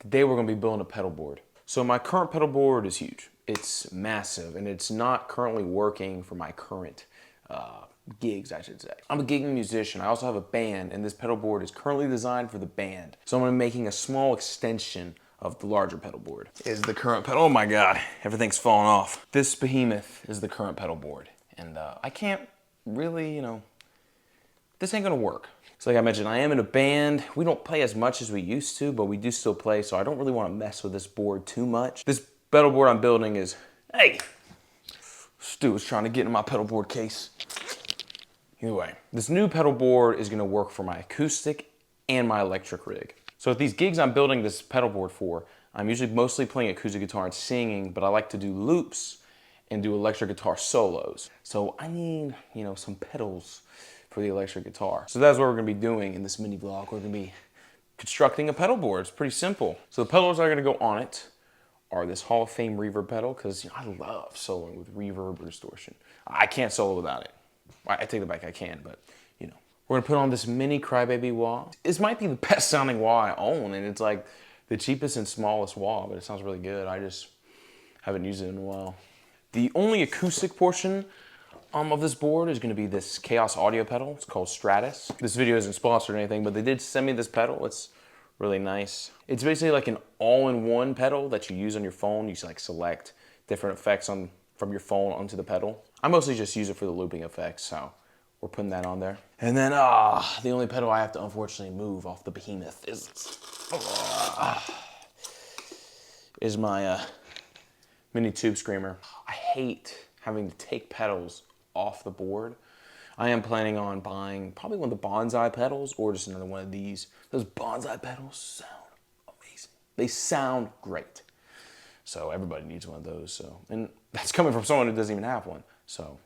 Today we're gonna be building a pedal board. So my current pedal board is huge. It's massive and it's not currently working for my current gigs, I should say. I'm a gigging musician. I also have a band and this pedal board is currently designed for the band. So I'm gonna be making a small extension of the larger pedal board. Is the current pedal, oh my God, everything's falling off. This behemoth is the current pedal board. And I can't really, this ain't gonna work. So like I mentioned, I am in a band. We don't play as much as we used to, but we do still play, so I don't really want to mess with this board too much. This pedal board I'm building is, hey, Stu was trying to get in my pedal board case. Anyway, this new pedal board is gonna work for my acoustic and my electric rig. So at these gigs I'm building this pedal board for, I'm usually mostly playing acoustic guitar and singing, but I like to do loops and do electric guitar solos. So I need, some pedals for the electric guitar. So that's what we're gonna be doing in this mini vlog. We're gonna be constructing a pedal board. It's pretty simple. So the pedals that are gonna go on it are this Hall of Fame reverb pedal, because I love soloing with reverb or distortion. I can't solo without it. I take it back, I can, but We're gonna put on this mini crybaby wah. This might be the best sounding wah I own, and it's like the cheapest and smallest wah, but it sounds really good. I just haven't used it in a while. The only acoustic portion of this board is gonna be this Chaos audio pedal. It's called Stratus. This video isn't sponsored or anything, but they did send me this pedal. It's really nice. It's basically like an all-in-one pedal that you use on your phone. You like select different effects from your phone onto the pedal. I mostly just use it for the looping effects, so we're putting that on there. And then, the only pedal I have to unfortunately move off the behemoth is my mini tube screamer. I hate having to take pedals off the board. I am planning on buying probably one of the bonsai pedals or just another one of these. Those bonsai pedals sound amazing. They sound great. So everybody needs one of those. So, and that's coming from someone who doesn't even have one. So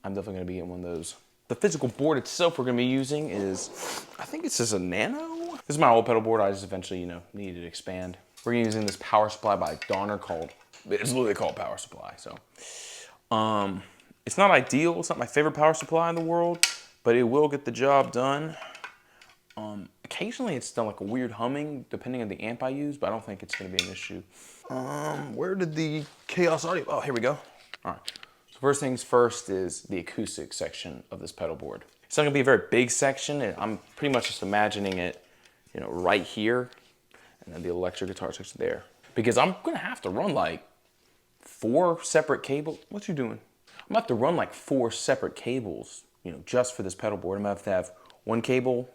I'm definitely gonna be getting one of those. The physical board itself we're gonna be using is, I think it's just a Nano. This is my old pedal board. I just eventually, needed to expand. We're using this power supply by Donner it's literally called power supply. So, it's not ideal. It's not my favorite power supply in the world, but it will get the job done. Occasionally it's done like a weird humming depending on the amp I use, but I don't think it's gonna be an issue. Where did the Chaos audio, oh, here we go. All right, so first things first is the acoustic section of this pedal board. It's not gonna be a very big section, and I'm pretty much just imagining it, right here, and then the electric guitar section there. Because I'm gonna have to run like 4 separate cables. What you doing? I'm gonna have to run like 4 separate cables, just for this pedal board. I'm gonna have to have one cable,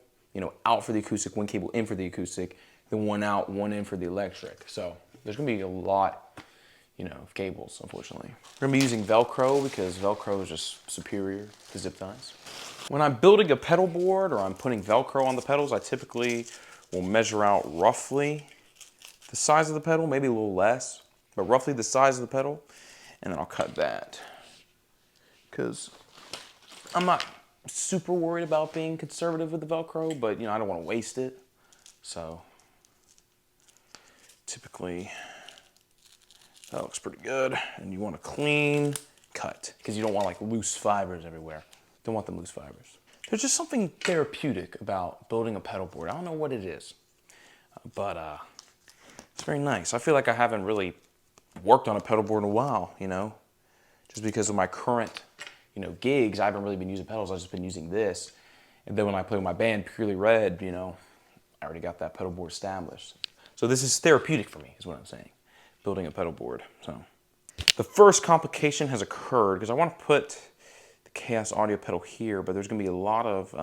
out for the acoustic, one cable in for the acoustic, then one out, one in for the electric. So there's gonna be a lot, of cables, unfortunately. We're gonna be using Velcro because Velcro is just superior to zip ties. When I'm building a pedal board or I'm putting Velcro on the pedals, I typically will measure out roughly the size of the pedal, maybe a little less, but roughly the size of the pedal, and then I'll cut that. Because I'm not super worried about being conservative with the Velcro, but I don't want to waste it. So typically that looks pretty good. And you want a clean cut because you don't want like loose fibers everywhere. Don't want them loose fibers. There's just something therapeutic about building a pedal board. I don't know what it is, but it's very nice. I feel like I haven't really worked on a pedal board in a while, just because of my current gigs. I haven't really been using pedals. I've just been using this. And then when I play with my band, Purely Red, I already got that pedal board established. So this is therapeutic for me, is what I'm saying, building a pedal board. So the first complication has occurred because I want to put the Chaos audio pedal here, but there's going to be a lot of,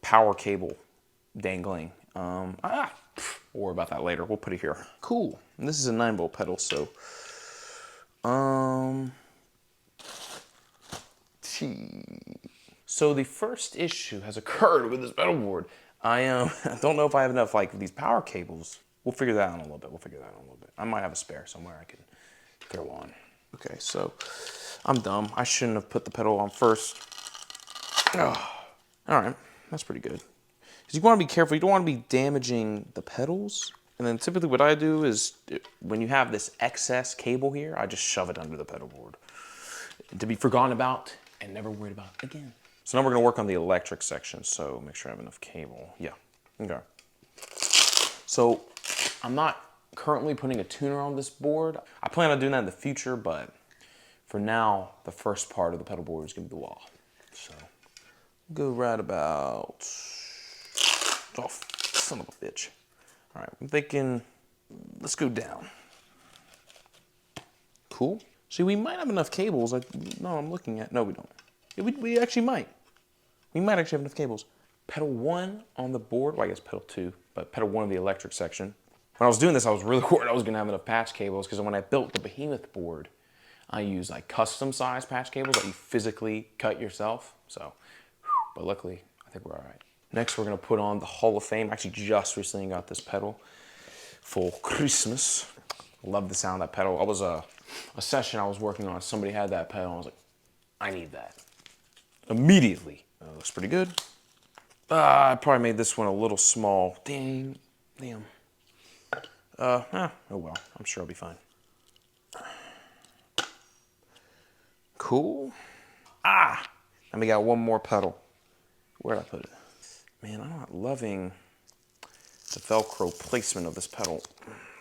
power cable dangling. We'll worry about that later. We'll put it here. Cool. And this is a 9-volt pedal, so So the first issue has occurred with this pedal board. I don't know if I have enough like these power cables. We'll figure that out in a little bit. I might have a spare somewhere I can throw on. Okay, so I'm dumb. I shouldn't have put the pedal on first. Oh, all right, that's pretty good. Because you want to be careful. You don't want to be damaging the pedals. And then typically what I do is when you have this excess cable here, I just shove it under the pedal board to be forgotten about and never worried about again. So now we're gonna work on the electric section. So make sure I have enough cable. Yeah, okay. So I'm not currently putting a tuner on this board. I plan on doing that in the future, but for now, the first part of the pedal board is gonna be the wah. So, go right about, oh, son of a bitch. All right, I'm thinking, let's go down. Cool. See, we might have enough cables. No, I'm looking at, no, we don't. Yeah, we actually might. We might actually have enough cables. Pedal 1 on the board, well, I guess pedal 2, but pedal 1 of the electric section. When I was doing this, I was really worried I was gonna have enough patch cables because when I built the Behemoth board, I use like custom size patch cables that you physically cut yourself. So, but luckily, I think we're all right. Next, we're gonna put on the Hall of Fame. I actually just recently got this pedal for Christmas. Love the sound of that pedal. I was a session I was working on, somebody had that pedal, and I was like, I need that. Immediately. Looks pretty good. I probably made this one a little small. Damn. Oh well, I'm sure I'll be fine. Cool. And we got one more pedal. Where'd I put it? Man, I'm not loving the Velcro placement of this pedal.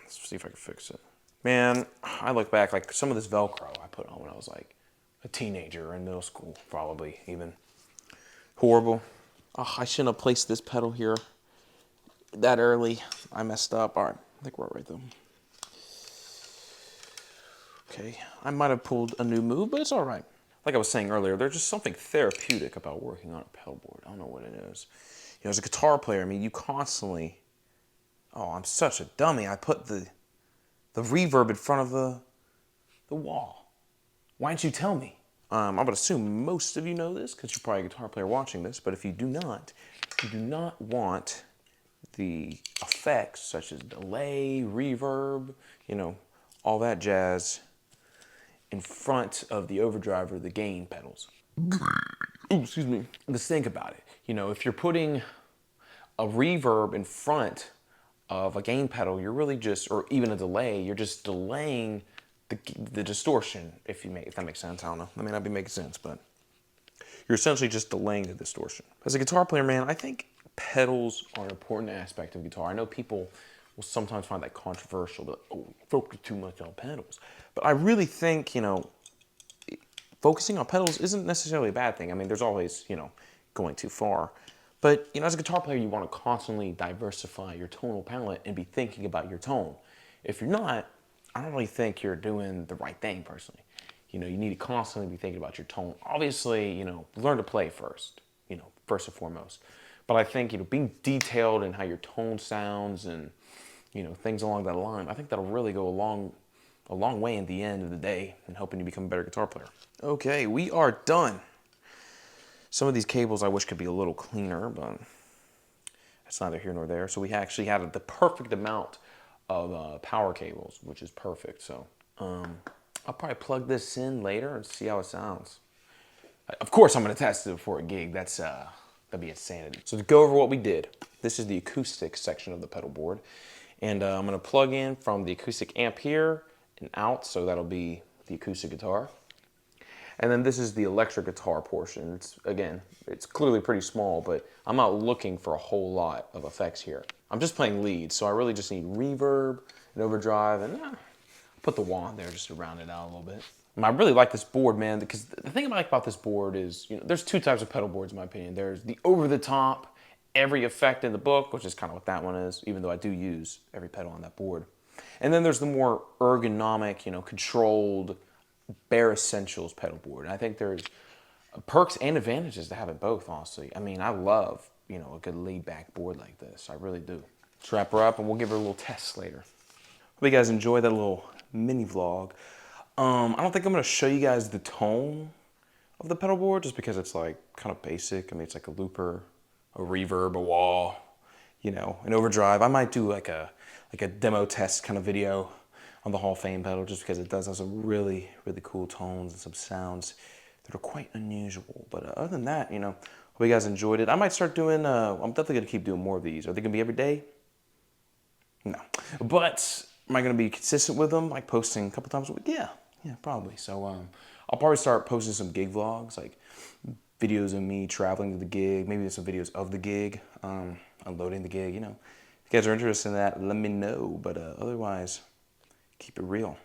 Let's see if I can fix it. Man, I look back, like some of this Velcro I put on when I was like a teenager in middle school, probably even. Horrible. Oh, I shouldn't have placed this pedal here that early. I messed up. All right, I think we're all right though. Okay, I might have pulled a new move, but it's all right. Like I was saying earlier, there's just something therapeutic about working on a pedal board. I don't know what it is. You know, as a guitar player, I mean, you constantly, oh, I'm such a dummy. I put the reverb in front of the wall. Why didn't you tell me? I would assume most of you know this because you're probably a guitar player watching this, but if you do not, you do not want the effects such as delay, reverb, you know, all that jazz in front of the overdrive or the gain pedals. Ooh, excuse me. Let's think about it. You know, if you're putting a reverb in front of a gain pedal, you're really just, or even a delay, you're just delaying the distortion, if that makes sense. I don't know. That may not be making sense, but you're essentially just delaying the distortion. As a guitar player, man, I think pedals are an important aspect of guitar. I know people will sometimes find that controversial, but oh, you focus too much on pedals. But I really think, you know, focusing on pedals isn't necessarily a bad thing. I mean, there's always, you know, going too far. But, you know, as a guitar player, you want to constantly diversify your tonal palette and be thinking about your tone. If you're not, I don't really think you're doing the right thing, personally. You know, you need to constantly be thinking about your tone. Obviously, you know, learn to play first, you know, first and foremost. But I think, you know, being detailed in how your tone sounds and, you know, things along that line, I think that'll really go a long way in the end of the day in helping you become a better guitar player. Okay, we are done. Some of these cables I wish could be a little cleaner, but that's neither here nor there. So we actually had the perfect amount of power cables, which is perfect. So I'll probably plug this in later and see how it sounds. Of course, I'm going to test it before a gig. That'd be insanity. So to go over what we did, this is the acoustic section of the pedal board. And I'm going to plug in from the acoustic amp here and out. So that'll be the acoustic guitar. And then this is the electric guitar portion. It's clearly pretty small, but I'm not looking for a whole lot of effects here. I'm just playing leads, so I really just need reverb and overdrive, and put the wah in there just to round it out a little bit. And I really like this board, man, because the thing I like about this board is, you know, there's two types of pedal boards in my opinion. There's the over-the-top, every effect in the book, which is kind of what that one is, even though I do use every pedal on that board. And then there's the more ergonomic, you know, controlled, bare essentials pedal board. And I think there's perks and advantages to having both, honestly. I mean, I love, you know, a good laid back board like this. I really do. Let's wrap her up and we'll give her a little test later. Hope you guys enjoyed that little mini vlog. I don't think I'm gonna show you guys the tone of the pedal board just because it's like kind of basic. I mean, it's like a looper, a reverb, a wah, you know, an overdrive. I might do like a demo test kind of video on the Hall of Fame pedal just because it does have some really, really cool tones and some sounds that are quite unusual. But other than that, you know, hope you guys enjoyed it. I might start doing, I'm definitely going to keep doing more of these. Are they going to be every day? No. But am I going to be consistent with them, like posting a couple times a week? Yeah, probably. So I'll probably start posting some gig vlogs, like videos of me traveling to the gig, maybe some videos of the gig, unloading the gig, you know, If you guys are interested in that, let me know. But otherwise, keep it real.